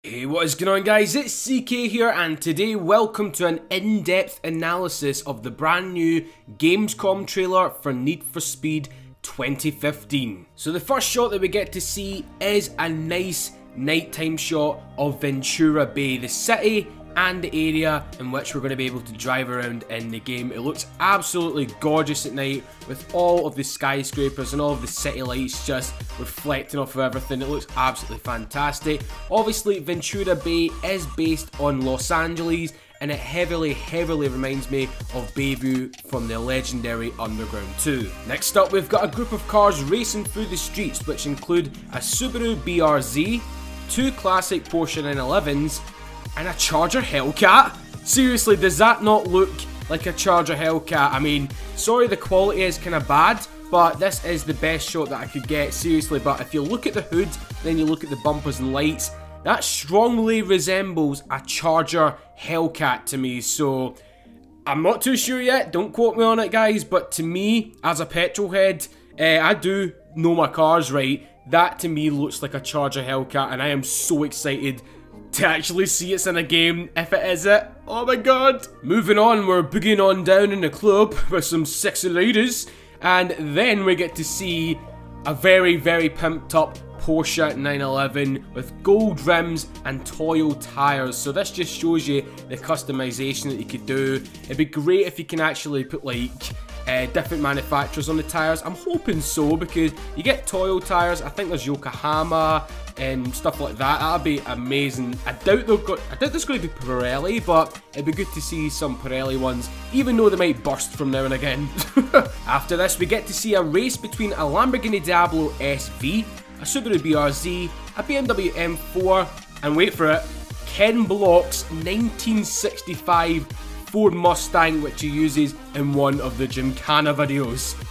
Hey, what is going on guys, it's CK here, and today welcome to an in-depth analysis of the brand new Gamescom trailer for Need for Speed 2015. So the first shot that we get to see is a nice nighttime shot of Ventura Bay, the city and the area in which we're going to be able to drive around in the game. It looks absolutely gorgeous at night with all of the skyscrapers and all of the city lights just reflecting off of everything. It looks absolutely fantastic. Obviously Ventura Bay is based on Los Angeles, and it heavily reminds me of Bayview from the legendary Underground 2. Next up, we've got a group of cars racing through the streets, which include a Subaru BRZ, two classic Porsche 911s, and a Charger Hellcat? Seriously, does that not look like a Charger Hellcat? I mean, sorry the quality is kind of bad, but this is the best shot that I could get, seriously. But if you look at the hood, then you look at the bumpers and lights, that strongly resembles a Charger Hellcat to me. So I'm not too sure yet, don't quote me on it guys, but to me, as a petrol head, I do know my cars right. That to me looks like a Charger Hellcat, and I am so excited to actually see it's in a game, if it is it. Oh my god. Moving on, we're boogieing on down in the club with some sexy ladies, and then we get to see a very pimped up Porsche 911 with gold rims and Toyo tyres. So this just shows you the customization that you could do. It'd be great if you can actually put like different manufacturers on the tyres. I'm hoping so, because you get Toyo tyres, I think there's Yokohama and stuff like that. That'd be amazing. I doubt there's going to be Pirelli, but it'd be good to see some Pirelli ones, even though they might burst from now and again. After this, we get to see a race between a Lamborghini Diablo SV, a Subaru BRZ, a BMW M4, and wait for it, Ken Block's 1965 Ford Mustang, which he uses in one of the Gymkhana videos.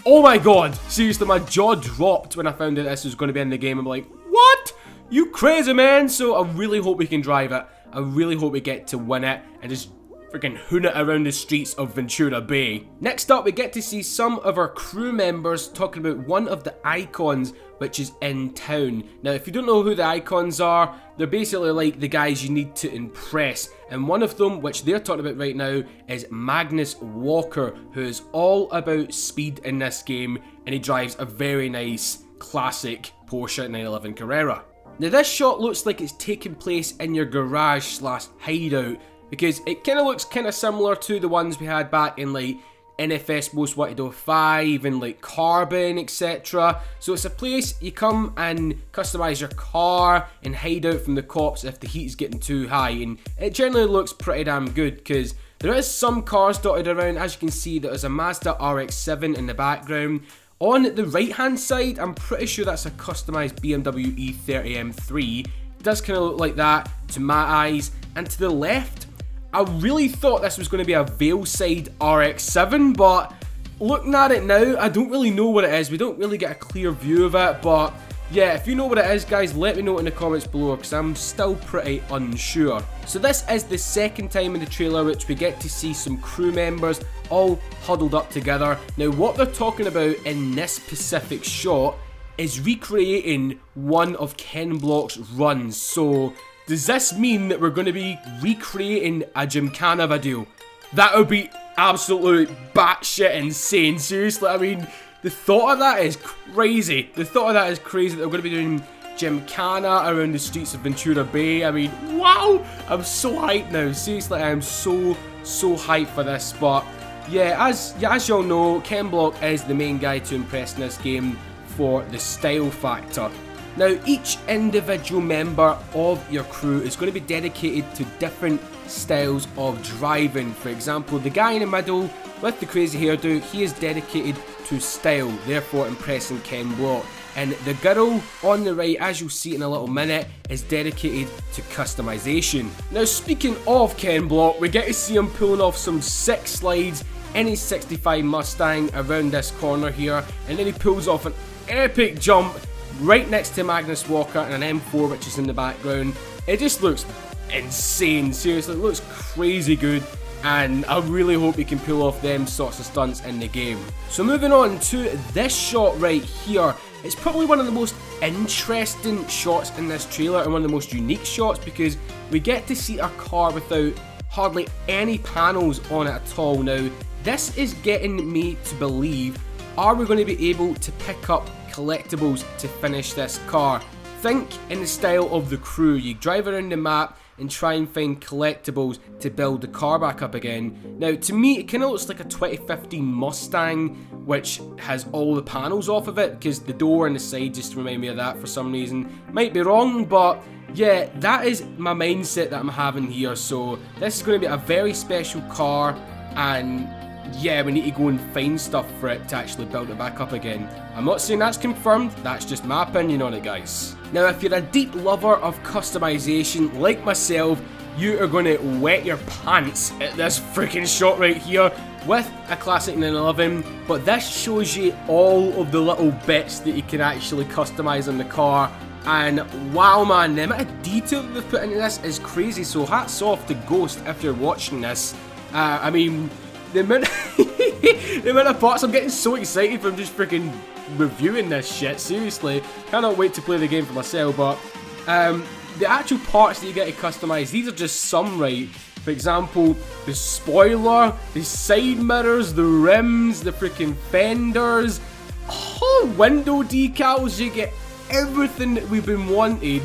Oh my god, seriously, my jaw dropped when I found out this was going to be in the game. I'm like, what? You crazy man? So I really hope we can drive it. I really hope we get to win it and just freaking hoon it around the streets of Ventura Bay. Next up, we get to see some of our crew members talking about one of the icons which is in town. Now, if you don't know who the icons are, they're basically like the guys you need to impress. And one of them, which they're talking about right now, is Magnus Walker, who is all about speed in this game, and he drives a very nice classic Porsche 911 Carrera. Now, this shot looks like it's taking place in your garage slash hideout, because it kind of looks kind of similar to the ones we had back in like NFS Most Wanted 05 and like Carbon, etc. So it's a place you come and customize your car and hide out from the cops if the heat is getting too high, and it generally looks pretty damn good because there is some cars dotted around. As you can see, there's a Mazda RX-7 in the background. On the right hand side, I'm pretty sure that's a customized BMW E30 M3. It does kind of look like that to my eyes. And to the left, I really thought this was going to be a Veilside RX-7, but looking at it now, I don't really know what it is. We don't really get a clear view of it, but yeah, if you know what it is, guys, let me know in the comments below, because I'm still pretty unsure. So this is the second time in the trailer which we get to see some crew members all huddled up together. Now, what they're talking about in this specific shot is recreating one of Ken Block's runs. So does this mean that we're going to be recreating a Gymkhana video? That would be absolutely batshit insane. Seriously, I mean, the thought of that is crazy. The thought of that is crazy, that we're going to be doing Gymkhana around the streets of Ventura Bay. I mean, wow! I'm so hyped now. Seriously, I am so hyped for this. But yeah, as y'all know, Ken Block is the main guy to impress in this game for the style factor. Now, each individual member of your crew is going to be dedicated to different styles of driving. For example, the guy in the middle with the crazy hairdo, he is dedicated to style, therefore impressing Ken Block. And the girl on the right, as you'll see in a little minute, is dedicated to customization. Now, speaking of Ken Block, we get to see him pulling off some sick slides in his 65 Mustang around this corner here, and then he pulls off an epic jump right next to Magnus Walker and an M4 which is in the background. It just looks insane, seriously, it looks crazy good, and I really hope he can pull off them sorts of stunts in the game. So moving on to this shot right here, it's probably one of the most interesting shots in this trailer and one of the most unique shots, because we get to see our car without hardly any panels on it at all. Now, this is getting me to believe, are we going to be able to pick up collectibles to finish this car? Think in the style of The Crew. You drive around the map and try and find collectibles to build the car back up again. Now, to me, it kind of looks like a 2015 Mustang, which has all the panels off of it, because the door and the side just remind me of that for some reason. Might be wrong, but yeah, that is my mindset that I'm having here. So this is going to be a very special car, and yeah, we need to go and find stuff for it to actually build it back up again. I'm not saying that's confirmed, that's just my opinion on it, guys. Now, if you're a deep lover of customization like myself, you are going to wet your pants at this freaking shot right here with a classic 911, but this shows you all of the little bits that you can actually customize on the car. And wow, man, the amount of detail that they've put into this is crazy. So hats off to Ghost if you're watching this. I mean, the amount of parts, I'm getting so excited from just freaking reviewing this shit, seriously. Cannot wait to play the game for myself, but the actual parts that you get to customize, these are just some, right? For example, the spoiler, the side mirrors, the rims, the freaking fenders, whole window decals. You get everything that we've been wanting,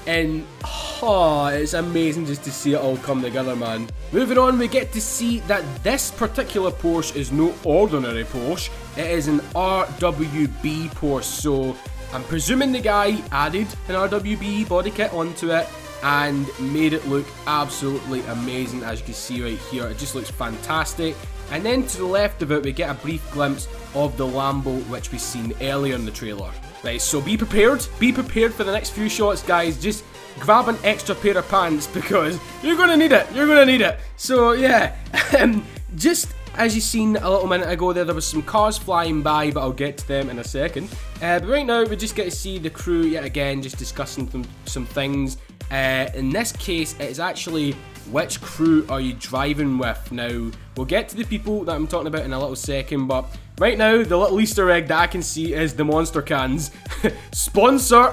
and it's amazing just to see it all come together, man. Moving on, we get to see that this particular Porsche is no ordinary Porsche. It is an RWB Porsche, so I'm presuming the guy added an RWB body kit onto it and made it look absolutely amazing. As you can see right here, it just looks fantastic. And then to the left of it, we get a brief glimpse of the Lambo, which we've seen earlier in the trailer. Right, so be prepared for the next few shots, guys. Just grab an extra pair of pants, because you're gonna need it, So yeah, just as you seen a little minute ago there was some cars flying by, but I'll get to them in a second. But right now, we just get to see the crew yet again, just discussing some things. In this case, it is actually which crew are you driving with. Now, we'll get to the people that I'm talking about in a little second, but right now, the little Easter egg that I can see is the monster cans. Sponsor!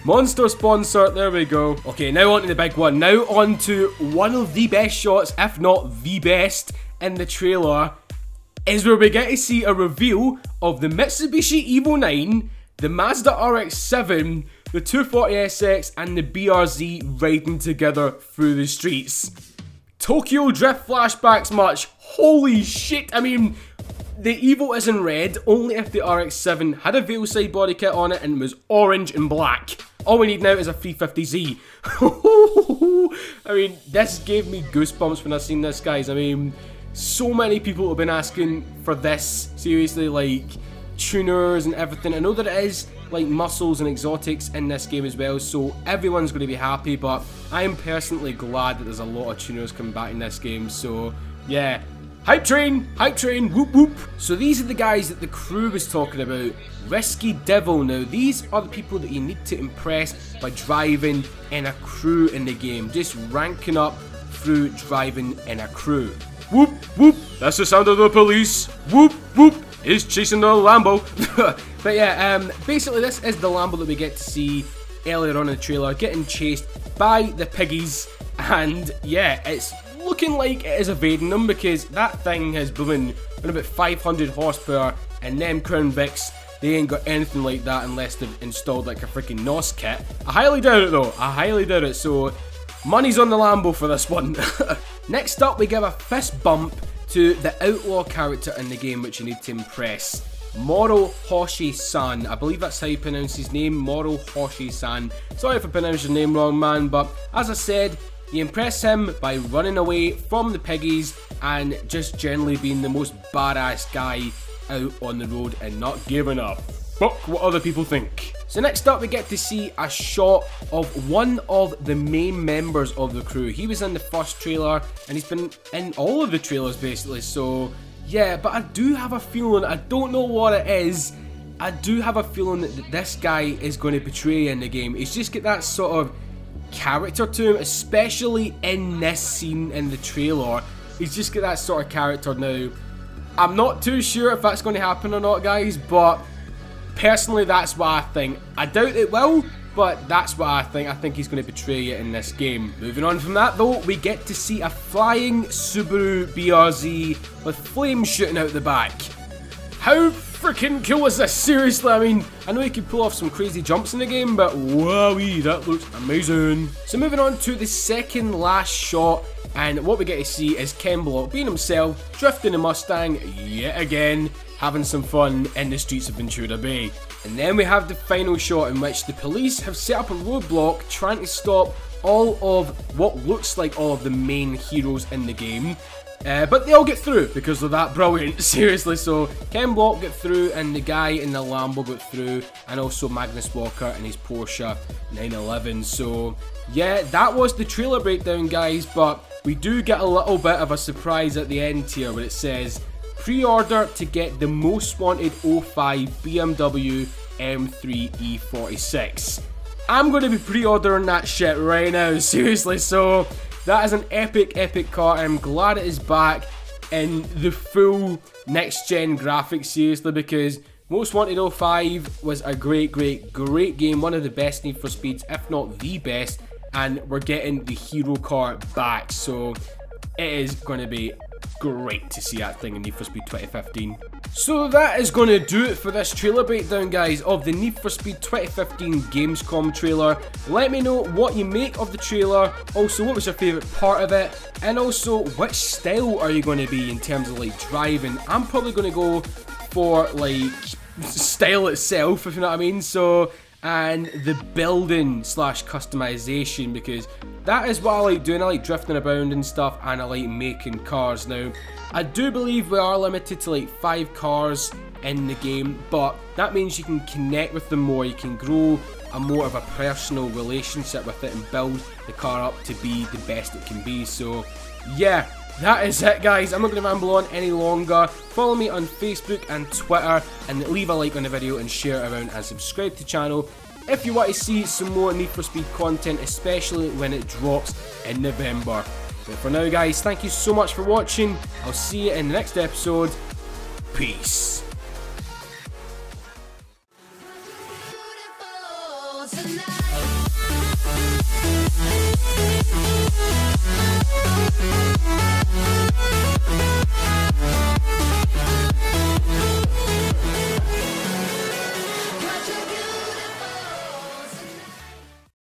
Monster sponsor, there we go. Okay, now on to the big one. Now on to one of the best shots, if not the best, in the trailer, is where we get to see a reveal of the Mitsubishi Evo 9, the Mazda RX-7, the 240SX, and the BRZ riding together through the streets. Tokyo Drift flashbacks much? Holy shit, I mean, the Evo is in red only if the RX-7 had a Veilside body kit on it and was orange and black. All we need now is a 350Z. I mean, this gave me goosebumps when I seen this, guys. I mean, so many people have been asking for this, seriously, like tuners and everything. I know that it is like muscles and exotics in this game as well, so everyone's going to be happy, but I am personally glad that there's a lot of tuners coming back in this game, so yeah. Hype train, whoop whoop. So these are the guys that the crew was talking about. Risky Devil. Now, these are the people that you need to impress by driving in a crew in the game. Just ranking up through driving in a crew. Whoop whoop, that's the sound of the police. Whoop whoop, he's chasing the Lambo. But yeah, basically this is the Lambo that we get to see earlier on in the trailer, getting chased by the piggies. And yeah, it's looking like it is evading them, because that thing has blooming about 500 horsepower, and them Crown Vics, they ain't got anything like that unless they've installed like a freaking NOS kit. I highly doubt it though, I highly doubt it, so money's on the Lambo for this one. Next up, we give a fist bump to the outlaw character in the game, which you need to impress. Moro Hoshi-san, I believe that's how you pronounce his name, Moro Hoshi-san. Sorry if I pronounced your name wrong, man, but as I said, you impress him by running away from the piggies and just generally being the most badass guy out on the road and not giving up. Fuck what other people think. So next up, we get to see a shot of one of the main members of the crew. He was in the first trailer and he's been in all of the trailers basically, so yeah, but I do have a feeling, I don't know what it is, I do have a feeling that this guy is going to betray in the game. He's just got that sort of character to him, especially in this scene in the trailer. He's just got that sort of character now. I'm not too sure if that's going to happen or not, guys, but Personally, that's what I think. I doubt it will, but that's what I think. I think he's going to betray it in this game. Moving on from that though, we get to see a flying Subaru BRZ with flames shooting out the back. How freaking cool is this? Seriously, I mean, I know he can pull off some crazy jumps in the game, but wowee, that looks amazing. So moving on to the second last shot, and what we get to see is Ken Block being himself, drifting a Mustang yet again, having some fun in the streets of Ventura Bay. And then we have the final shot in which the police have set up a roadblock trying to stop all of what looks like all of the main heroes in the game. But they all get through because of that. Brilliant, seriously. So Ken Block got through, and the guy in the Lambo got through, and also Magnus Walker in his Porsche 911. So yeah, that was the trailer breakdown, guys, but we do get a little bit of a surprise at the end here where it says pre-order to get the most wanted 05 BMW M3 E46. I'm going to be pre-ordering that shit right now, seriously. So that is an epic car. I'm glad it is back in the full next gen graphics, seriously, because Most Wanted 05 was a great game, one of the best Need for Speeds, if not the best, and we're getting the hero car back, so it is going to be great to see that thing in Need for Speed 2015. So that is going to do it for this trailer breakdown, guys, of the Need for Speed 2015 Gamescom trailer. Let me know what you make of the trailer, also what was your favourite part of it, and also which style are you going to be in terms of like driving. I'm probably going to go for like style itself, if you know what I mean, so, and the building slash customization, because that is what I like doing. I like drifting about and stuff, and I like making cars. Now, I do believe we are limited to like 5 cars in the game, but that means you can connect with them more, you can grow a more of a personal relationship with it and build the car up to be the best it can be. So yeah, that is it, guys. I'm not going to ramble on any longer. Follow me on Facebook and Twitter, and leave a like on the video and share it around, and subscribe to the channel if you want to see some more Need for Speed content, especially when it drops in November. But for now, guys, thank you so much for watching. I'll see you in the next episode. Peace. Tonight.